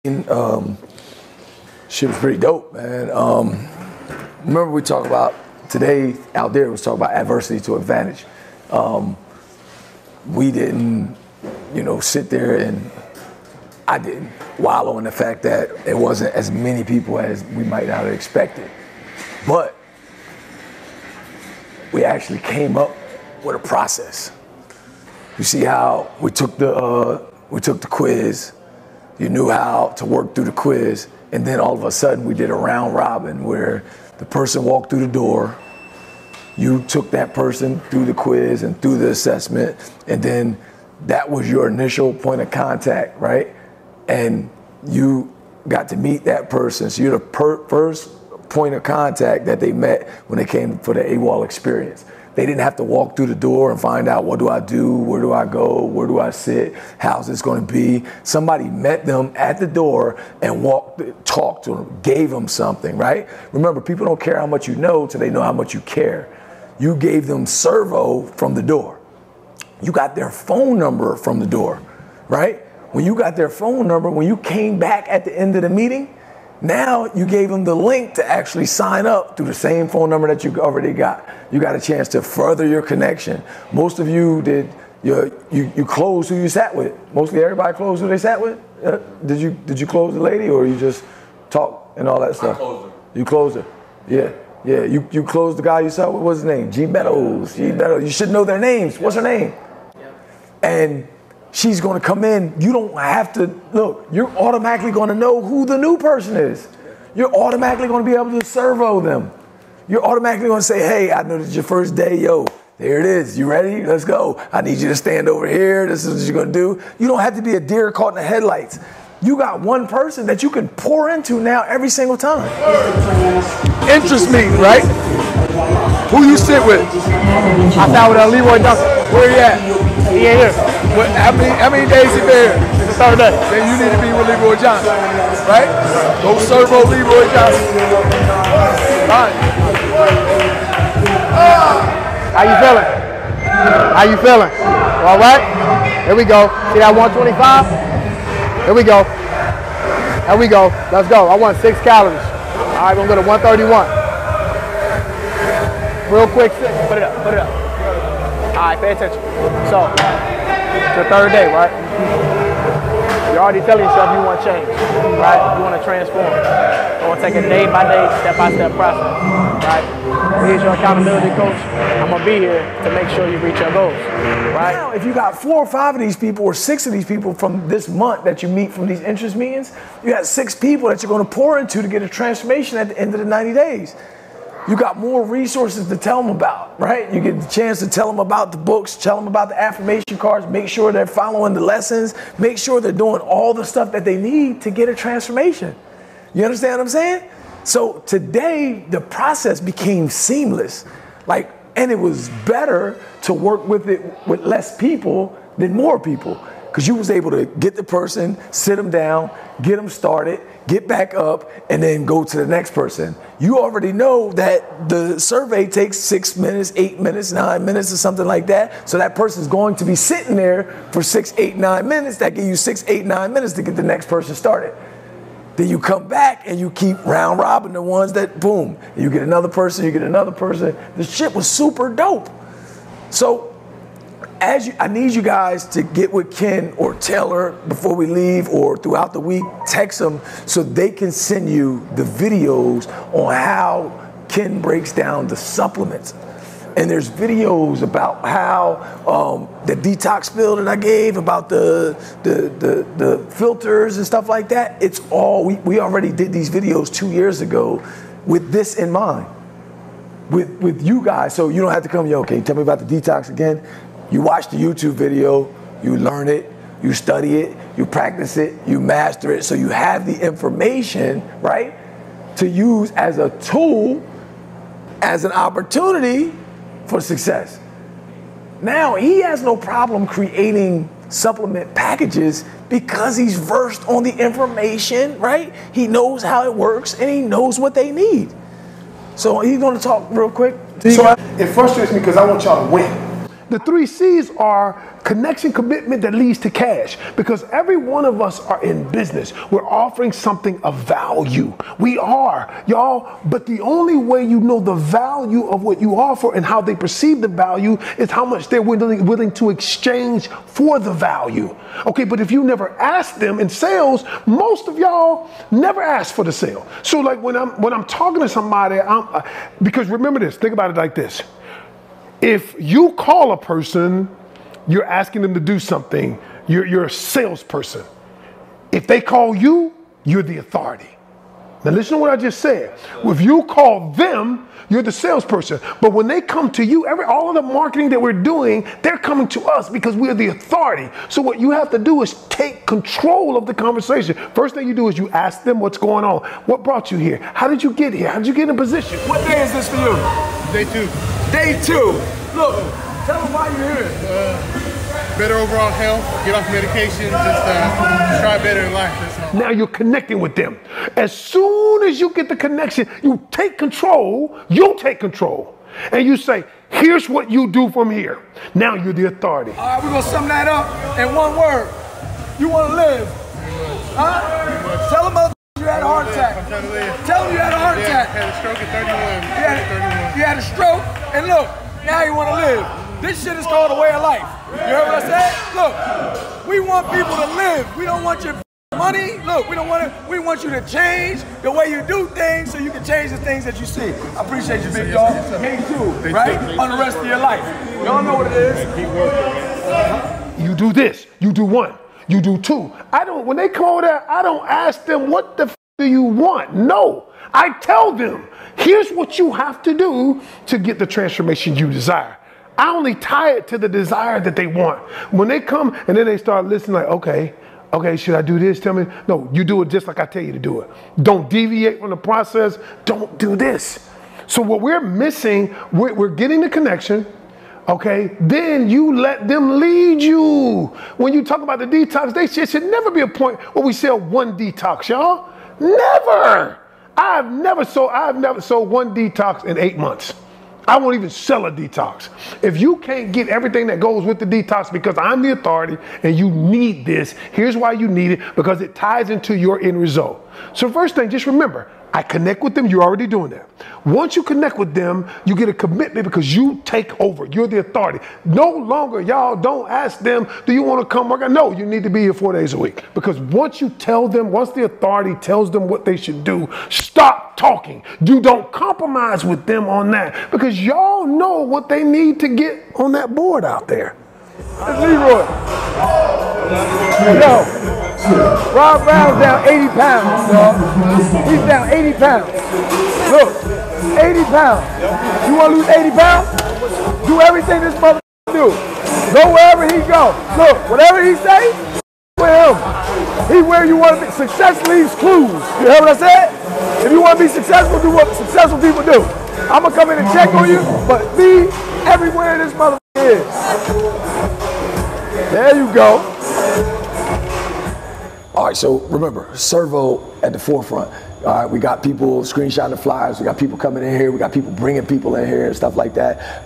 Shit was pretty dope, man. Remember we talked about today out there was talking about adversity to advantage. We didn't, sit there and I didn't wallow in the fact that it wasn't as many people as we might not have expected. But we actually came up with a process. You see how we took the quiz. You knew how to work through the quiz, and then all of a sudden we did a round robin where the person walked through the door, you took that person through the quiz and through the assessment, and then that was your initial point of contact, right? And you got to meet that person. So you're the first point of contact that they met when they came for the AWOL experience. They didn't have to walk through the door and find out, what do I do? Where do I go? Where do I sit? How's this going to be? Somebody met them at the door and talked to them, gave them something, right? Remember, people don't care how much you know till they know how much you care. You gave them S.E.R.V.O from the door. You got their phone number from the door, right? When you got their phone number, when you came back at the end of the meeting, now you gave them the link to actually sign up through the same phone number that you already got. You got a chance to further your connection. Most of you did. You closed who you sat with. Mostly everybody closed who they sat with. Did you close the lady, or you just talk and all that stuff? I closed her. You closed her. Yeah. You closed the guy you sat with. What's his name? G Meadows. You should know their names. What's her name? Yep. And she's going to come in. You don't have to look. You're automatically going to know who the new person is. You're automatically going to be able to S.E.R.V.O them. You're automatically going to say, hey, I know this is your first day. Yo, there it is. You ready? Let's go. I need you to stand over here. This is what you're going to do. You don't have to be a deer caught in the headlights. You got one person that you can pour into now every single time. Interest meeting, right? Who you sit with? I sat with Leroy Johnson. Where he at? He ain't here. How many days he been here? It's the third day. Then you need to be with Leroy Johnson, right? Go S.E.R.V.O Leroy Johnson. All right. How you feeling? How you feeling? All right? Here we go. See that 125? Here we go. Here we go. Let's go. I want 6 calories. All right, we're going to go to 131. Real quick, put it up, put it up. All right, pay attention. So, it's the third day, right? You're already telling yourself you want change, right? You want to transform. You want to take a day-by-day, step-by-step process, right? Here's your accountability coach. I'm going to be here to make sure you reach your goals, right? Now, if you got 4 or 5 of these people or 6 of these people from this month that you meet from these interest meetings, you got 6 people that you're going to pour into to get a transformation at the end of the 90 days. You got more resources to tell them about, right? You get the chance to tell them about the books, tell them about the affirmation cards, make sure they're following the lessons, make sure they're doing all the stuff that they need to get a transformation. You understand what I'm saying? So today, the process became seamless. And it was better to work with it with less people than more people, because you was able to get the person, sit them down, get them started, get back up, and then go to the next person. You already know that the survey takes 6 minutes, 8 minutes, 9 minutes, or something like that. So that person's going to be sitting there for 6, 8, 9 minutes. That gives you 6, 8, 9 minutes to get the next person started. Then you come back and you keep round robbing the ones that, boom, you get another person, you get another person. The shit was super dope. So I need you guys to get with Ken or Taylor before we leave or throughout the week. Text them so they can send you the videos on how Ken breaks down the supplements. And there's videos about how the detox pill that I gave, about the filters and stuff like that. It's all, we already did these videos 2 years ago with this in mind, with you guys. So you don't have to come, okay, tell me about the detox again. You watch the YouTube video, you learn it, you study it, you practice it, you master it, so you have the information, right, to use as a tool, as an opportunity for success. Now, he has no problem creating supplement packages because he's versed on the information, right? He knows how it works and he knows what they need. So he's going to talk real quick. So it frustrates me because I want y'all to win. The 3 C's are connection, commitment that leads to cash. Because every one of us are in business. We're offering something of value. We are, y'all. But the only way you know the value of what you offer and how they perceive the value is how much they're willing to exchange for the value. Okay, but if you never ask them in sales, most of y'all never ask for the sale. So like when I'm talking to somebody, because remember this, think about it like this. If you call a person, you're asking them to do something, you're a salesperson. If they call you, you're the authority. Now listen to what I just said. If you call them, you're the salesperson. But when they come to you, all of the marketing that we're doing, they're coming to us because we're the authority. So what you have to do is take control of the conversation. First thing you do is you ask them what's going on. What brought you here? How did you get here? How did you get in a position? What day is this for you? Day 2. Day 2. Look, tell them why you're here. Better overall health, get off medication, just try better in life. That's all. Now you're connecting with them. As soon as you get the connection, you take control, you'll take control. And you say, here's what you do from here. Now you're the authority. All right, we're going to sum that up in one word. You want to live. Huh? Tell them you had a heart attack. I'm trying to live. Tell them you had a heart attack. I had a stroke at 31. You had a stroke, and look, now you want to live. This shit is called a way of life. You heard what I said? Look, we want people to live. We don't want your money. Look, we want you to change the way you do things so you can change the things that you see. I appreciate you, big dog. Me too, right? On the rest of your life. Y'all know what it is. You do this, you do 1, you do 2. When they call that, I don't ask them, what the do you want? No, I tell them, here's what you have to do to get the transformation you desire. I only tie it to the desire that they want. When they come and then they start listening like, okay, should I do this? Tell me. No, you do it just like I tell you to do it. Don't deviate from the process. Don't do this. So what we're missing, we're getting the connection. Okay, then you let them lead you. When you talk about the detox, there should never be a point where we sell 1 detox, y'all. Never. I've never sold 1 detox in 8 months. I won't even sell a detox. If you can't get everything that goes with the detox because I'm the authority and you need this, here's why you need it, because it ties into your end result. So first thing, just remember, I connect with them, you're already doing that. Once you connect with them, you get a commitment because you take over, you're the authority. No longer, y'all, don't ask them, do you want to come work out? No, you need to be here 4 days a week. Because once you tell them, once the authority tells them what they should do, stop talking. You don't compromise with them on that because y'all know what they need to get on that board out there. It's Leroy. Yo. Rob Brown's down 80 pounds, dog. He's down 80 pounds. Look, 80 pounds. You want to lose 80 pounds? Do everything this mother do. Go wherever he go. Look, whatever he say, with him. He where you want to be. Success leaves clues. You heard what I said? If you want to be successful, do what successful people do. I'm going to come in and check on you, but be everywhere this mother is. There you go. All right, so remember, S.E.R.V.O at the forefront. All right, we got people screenshotting the flyers. We got people coming in here. We got people bringing people in here and stuff like that.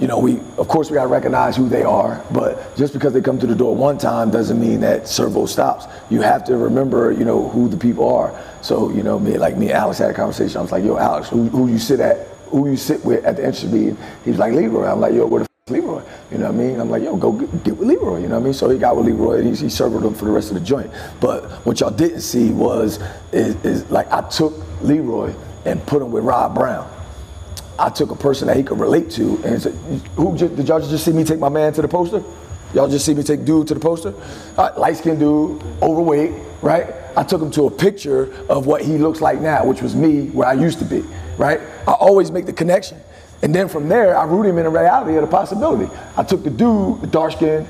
You know, of course we got to recognize who they are, but just because they come to the door one time doesn't mean that S.E.R.V.O stops. You have to remember, you know, who the people are. So, you know, me and Alex had a conversation. I was like, yo, Alex, who you sit with at the entrance meeting? He was like, Leroy. I'm like, yo, where the Leroy, you know what I mean? I'm like, yo, go get with Leroy, you know what I mean? So he got with Leroy and he served him for the rest of the joint. But what y'all didn't see is like I took Leroy and put him with Rob Brown. I took a person that he could relate to and said, did y'all just see me take my man to the poster? Y'all just see me take dude to the poster? Light-skinned dude, overweight, right? I took him to a picture of what he looks like now, which was me where I used to be, right? I always make the connection. And then from there, I root him in the reality of the possibility. I took the dude, the dark skin,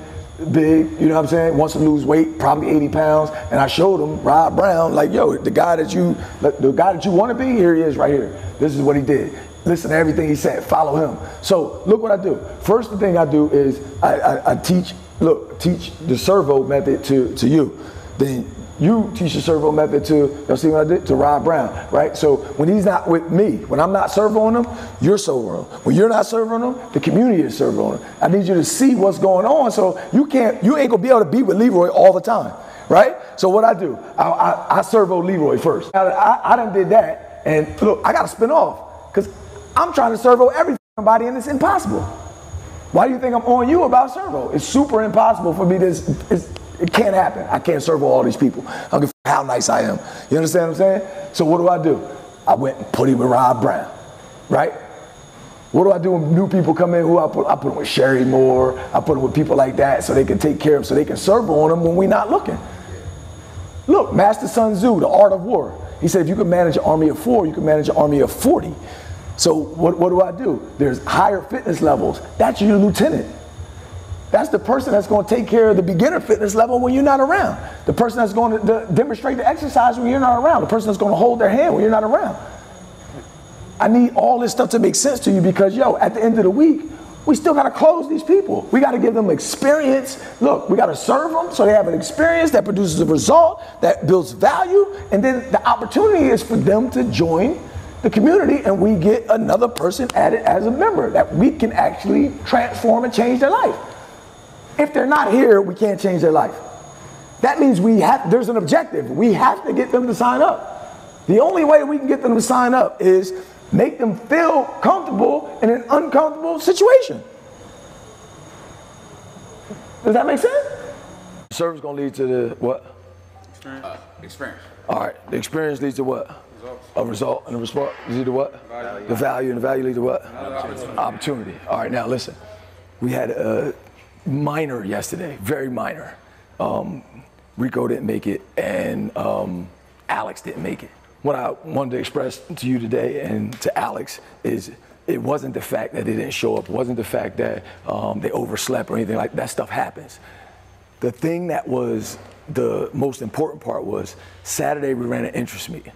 big, you know what I'm saying, wants to lose weight, probably 80 pounds, and I showed him Rob Brown, like, yo, the guy that you want to be, here he is right here. This is what he did. Listen to everything he said, follow him. So look what I do. First thing I do is I teach the S.E.R.V.O method to you. Then You teach the S.E.R.V.O method to, you see what I did? To Rob Brown, right? So when he's not with me, when I'm not S.E.R.V.O-ing him, you're S.E.R.V.O-ing him. When you're not S.E.R.V.O-ing him, the community is S.E.R.V.O-ing him. I need you to see what's going on, so you ain't gonna be able to be with Leroy all the time, right? So what I do, I S.E.R.V.O Leroy first. I done did that, and look, I gotta spin off, because I'm trying to S.E.R.V.O everybody, and it's impossible. Why do you think I'm on you about S.E.R.V.O? It's super impossible for me to, it can't happen. I can't S.E.R.V.O all these people. I don't give a how nice I am. You understand what I'm saying? So what do? I went and put him with Rob Brown, right? What do I do when new people come in? Who I put them with Sherry Moore. I put them with people like that so they can take care of them, so they can S.E.R.V.O on them when we're not looking. Look, Master Sun Tzu, The Art of War. He said if you can manage an army of 4, you can manage an army of 40. So what do? There's higher fitness levels. That's your lieutenant. That's the person that's going to take care of the beginner fitness level when you're not around. The person that's going to demonstrate the exercise when you're not around. The person that's going to hold their hand when you're not around. I need all this stuff to make sense to you because, yo, at the end of the week, we still got to close these people. We got to give them experience. Look, we got to serve them so they have an experience that produces a result, that builds value, and then the opportunity is for them to join the community and we get another person added as a member that we can actually transform and change their life. If they're not here, we can't change their life. That means there's an objective. We have to get them to sign up. The only way we can get them to sign up is make them feel comfortable in an uncomfortable situation. Does that make sense? Service gonna lead to the what? Experience. All right, the experience leads to what? Results. A result, and the result leads to what? Value. The value, and the value leads to what? Opportunity. Opportunity. All right, now listen. We had a minor yesterday, very minor. Rico didn't make it, and Alex didn't make it. What I wanted to express to you today and to Alex is it wasn't the fact that they didn't show up. It wasn't the fact that they overslept or anything like that. That stuff happens. The thing that was the most important part was Saturday we ran an interest meeting.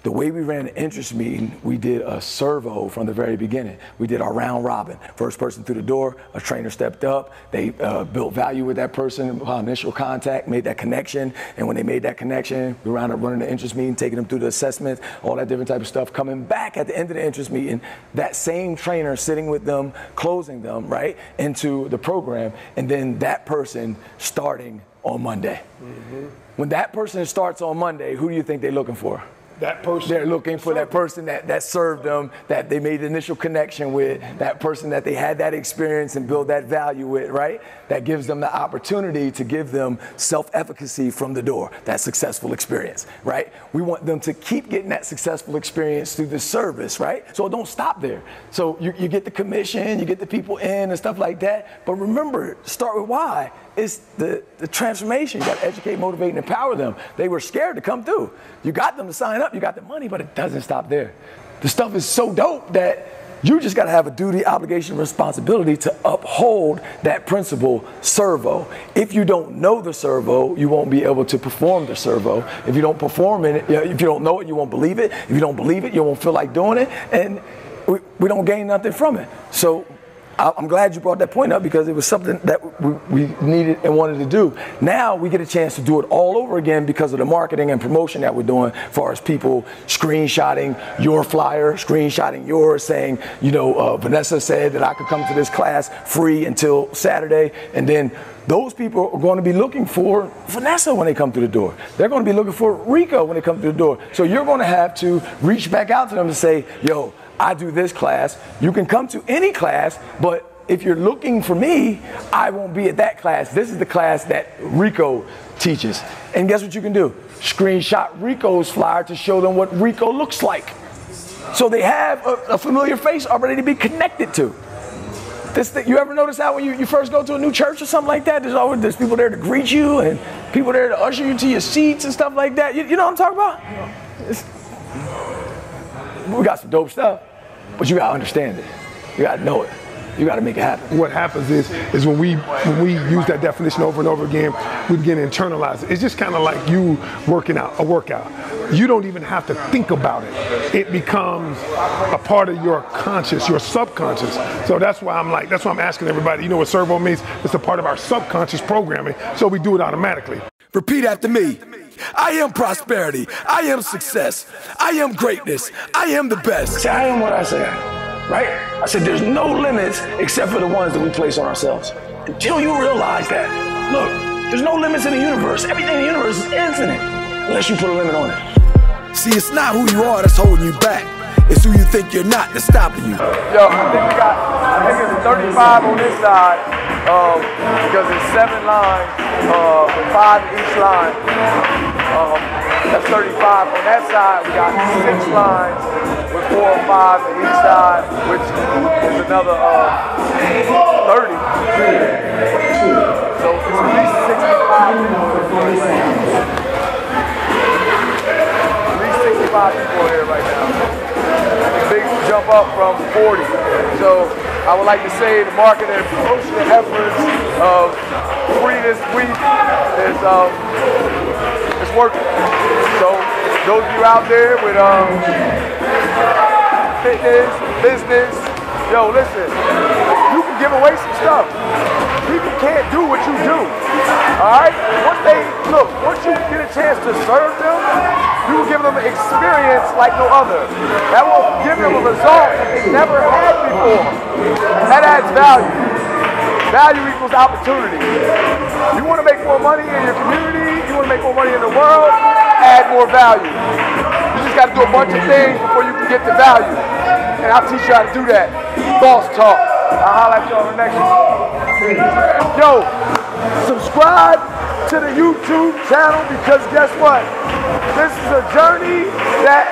The way we ran an interest meeting, we did a S.E.R.V.O from the very beginning. We did our round robin. First person through the door, a trainer stepped up. They built value with that person, initial contact, made that connection. And when they made that connection, we wound up running the interest meeting, taking them through the assessments, all that different type of stuff. Coming back at the end of the interest meeting, that same trainer sitting with them, closing them, right, into the program. And then that person starting on Monday. Mm-hmm. When that person starts on Monday, who do you think they're looking for? That person. They're looking for that person that served them, that they made the initial connection with, that person that they had that experience and build that value with, right? That gives them the opportunity to give them self-efficacy from the door, that successful experience, right? We want them to keep getting that successful experience through the service, right? So don't stop there. So you get the commission, you get the people in and stuff like that. But remember, start with why. It's the transformation. You got to educate, motivate, and empower them. They were scared to come through. You got them to sign up, you got the money, but it doesn't stop there. The stuff is so dope that you just got to have a duty, obligation, responsibility to uphold that principle, S.E.R.V.O. If you don't know the S.E.R.V.O, you won't be able to perform the S.E.R.V.O. If you don't perform in it, if you don't know it, you won't believe it. If you don't believe it, you won't feel like doing it, and we don't gain nothing from it. So I'm glad you brought that point up because it was something that we needed and wanted to do. Now we get a chance to do it all over again because of the marketing and promotion that we're doing as far as people screenshotting your flyer, screenshotting yours, saying, you know, Vanessa said that I could come to this class free until Saturday. And then those people are going to be looking for Vanessa when they come through the door. They're going to be looking for Rico when they come through the door. So you're going to have to reach back out to them and say, yo, I do this class. You can come to any class, but if you're looking for me, I won't be at that class. This is the class that Rico teaches. And guess what you can do? Screenshot Rico's flyer to show them what Rico looks like. So they have a familiar face already to be connected to. You ever notice how when you first go to a new church or something like that, there's people there to greet you and people there to usher you to your seats and stuff like that? You know what I'm talking about? We got some dope stuff, but you gotta understand it. You gotta know it. You gotta make it happen. What happens is when we use that definition over and over again, we begin to internalize it. It's just kind of like you working out, a workout. You don't even have to think about it. It becomes a part of your conscious, your subconscious. So that's why I'm asking everybody, you know what S.E.R.V.O means? It's a part of our subconscious programming, so we do it automatically. Repeat after me. I am prosperity. I am success. I am greatness. I am the best. See, I am what I say, right? I said there's no limits except for the ones that we place on ourselves. Until you realize that, look, there's no limits in the universe. Everything in the universe is infinite, unless you put a limit on it. See, it's not who you are that's holding you back. It's who you think you're not that's stopping you. Yo, I think it's 35 on this side, because it's 7 lines, with 5 in each line. That's 35. On that side, we got 6 lines with 4 or 5 in each side, which is another 30. So it's at least 65 people in this right now. At least 65 people here right now. Big jump up from 40. So I would like to say the marketing and promotion efforts of Free this week is it's working. So those of you out there with fitness, business, yo, listen, you can give away some stuff. People can't do what you do. Alright? Once you get a chance to serve them, you will give them an experience like no other. That will give them a result that they never had before. That adds value. Value equals opportunity. You want to make more money in your community, you want to make more money in the world, add more value. You just got to do a bunch of things before you can get the value. And I'll teach you how to do that. Boss talk. I'll holler at you on the next one. Yo, subscribe to the YouTube channel because guess what? This is a journey that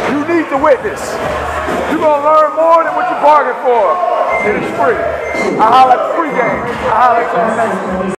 you need to witness. You're going to learn more than what you bargained for. And it's free. I'll holler at the free game. I'll holler at you on the next one.